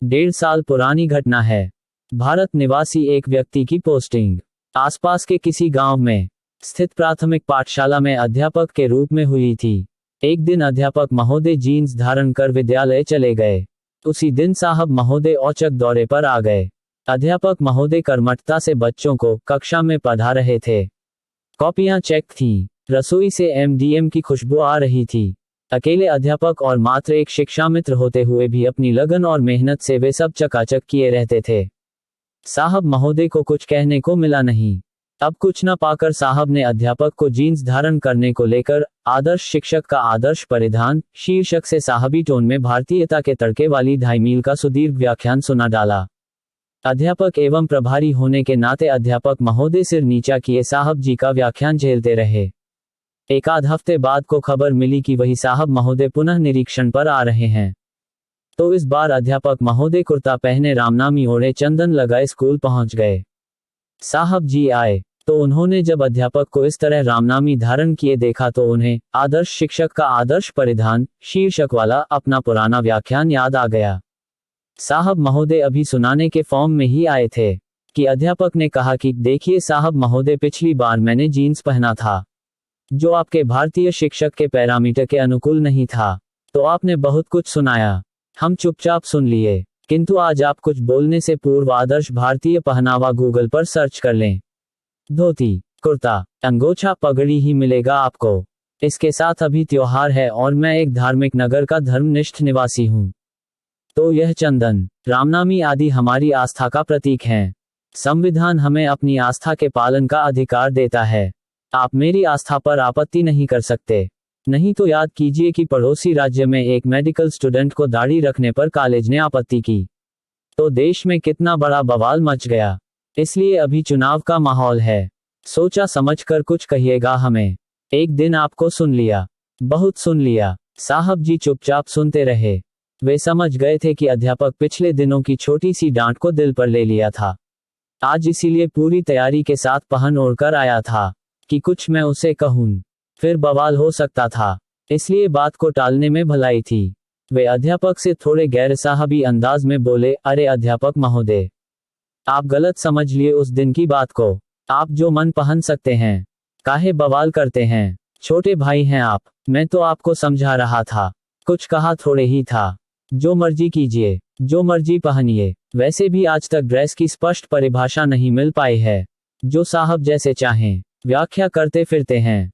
1.5 साल पुरानी घटना है। भारत निवासी एक व्यक्ति की पोस्टिंग आसपास के किसी गांव में स्थित प्राथमिक पाठशाला में अध्यापक के रूप में हुई थी। एक दिन अध्यापक महोदय जीन्स धारण कर विद्यालय चले गए। उसी दिन साहब महोदय औचक दौरे पर आ गए। अध्यापक महोदय कर्मठता से बच्चों को कक्षा में पढ़ा रहे थे। कॉपियां चेक थीं। रसोई से एमडीएम की खुशबू आ रही थी। अकेले अध्यापक और मात्र एक शिक्षा मित्र होते हुए भी अपनी लगन और मेहनत से वे सब चकाचक किए रहते थे। साहब महोदय को कुछ कहने को मिला नहीं। अब कुछ न पाकर साहब ने अध्यापक को जीन्स धारण करने को लेकर आदर्श शिक्षक का आदर्श परिधान शीर्षक से साहबी टोन में भारतीयता के तड़के वाली 2.5 मील का सुदीर्घ व्याख्यान सुना डाला। अध्यापक एवं प्रभारी होने के नाते अध्यापक महोदय सिर नीचा किए साहब जी का व्याख्यान झेलते रहे। एक आध हफ्ते बाद को खबर मिली कि वही साहब महोदय पुनः निरीक्षण पर आ रहे हैं। तो इस बार अध्यापक महोदय कुर्ता पहने रामनामी ओढ़े चंदन लगाए स्कूल पहुंच गए। साहब जी आए तो उन्होंने जब अध्यापक को इस तरह रामनामी धारण किए देखा तो उन्हें आदर्श शिक्षक का आदर्श परिधान शीर्षक वाला अपना पुराना व्याख्यान याद आ गया। साहब महोदय अभी सुनाने के फॉर्म में ही आए थे कि अध्यापक ने कहा कि देखिए साहब महोदय, पिछली बार मैंने जीन्स पहना था जो आपके भारतीय शिक्षक के पैरामीटर के अनुकूल नहीं था, तो आपने बहुत कुछ सुनाया, हम चुपचाप सुन लिए, किंतु आज आप कुछ बोलने से पूर्व आदर्श भारतीय पहनावा गूगल पर सर्च कर लें। धोती, कुर्ता, अंगोछा, पगड़ी ही मिलेगा आपको। इसके साथ अभी त्योहार है और मैं एक धार्मिक नगर का धर्मनिष्ठ निवासी हूँ, तो यह चंदन, रामनामी आदि हमारी आस्था का प्रतीक हैं। संविधान हमें अपनी आस्था के पालन का अधिकार देता है। आप मेरी आस्था पर आपत्ति नहीं कर सकते। नहीं तो याद कीजिए कि पड़ोसी राज्य में एक मेडिकल स्टूडेंट को दाढ़ी रखने पर कॉलेज ने आपत्ति की, तो देश में कितना बड़ा बवाल मच गया। इसलिए अभी चुनाव का माहौल है, सोचा समझकर कुछ कहिएगा हमें। एक दिन आपको सुन लिया, बहुत सुन लिया। साहब जी चुपचाप सुनते रहे। वे समझ गए थे कि अध्यापक पिछले दिनों की छोटी सी डांट को दिल पर ले लिया था। आज इसीलिए पूरी तैयारी के साथ पहन ओढ़कर आया था कि कुछ मैं उसे कहूं, फिर बवाल हो सकता था, इसलिए बात को टालने में भलाई थी। वे अध्यापक से थोड़े गैर साहबी अंदाज में बोले, अरे अध्यापक महोदय, आप गलत समझ लिए उस दिन की बात को। आप जो मन पहन सकते हैं, काहे बवाल करते हैं? छोटे भाई हैं आप, मैं तो आपको समझा रहा था, कुछ कहा थोड़े ही था। जो मर्जी कीजिए, जो मर्जी पहनिए। वैसे भी आज तक ड्रेस की स्पष्ट परिभाषा नहीं मिल पाई है। जो साहब जैसे चाहें व्याख्या करते फिरते हैं।